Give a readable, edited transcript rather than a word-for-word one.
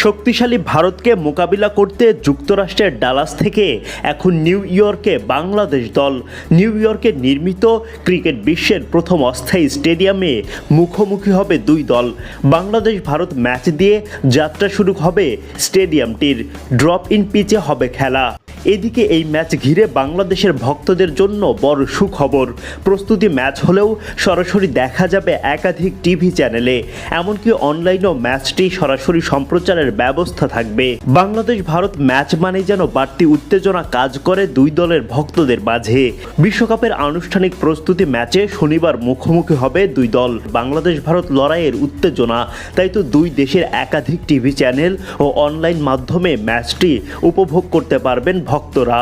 শক্তিশালী ভারতকে মোকাবিলা করতে যুক্তরাষ্ট্রের ডালাস থেকে এখন নিউ ইয়র্কে বাংলাদেশ দল নিউ ইয়র্কে নির্মিত ক্রিকেট বিশ্বের প্রথম অস্থায়ী স্টেডিয়ামে মুখোমুখি হবে দুই দল। বাংলাদেশ ভারত ম্যাচ দিয়ে যাত্রা শুরু হবে স্টেডিয়ামটির। ড্রপ ইন পিচে হবে খেলা। এদিকে এই ম্যাচ ঘিরে বাংলাদেশের ভক্তদের জন্য বড় সুখবর। প্রস্তুতি ম্যাচ হলেও সরাসরি দেখা যাবে একাধিক টিভি চ্যানেলে, এমনকি অনলাইনেও ম্যাচটি সরাসরি সম্প্রচারের ব্যবস্থা থাকবে। বাংলাদেশ ভারত ম্যাচ মানে যেন বাড়তি উত্তেজনা কাজ করে দুই দলের ভক্তদের মাঝে। বিশ্বকাপের আনুষ্ঠানিক প্রস্তুতি ম্যাচে শনিবার মুখোমুখি হবে দুই দল। বাংলাদেশ ভারত লড়াইয়ের উত্তেজনা, তাই তো দুই দেশের একাধিক টিভি চ্যানেল ও অনলাইন মাধ্যমে ম্যাচটি উপভোগ করতে পারবেন ভক্তরা।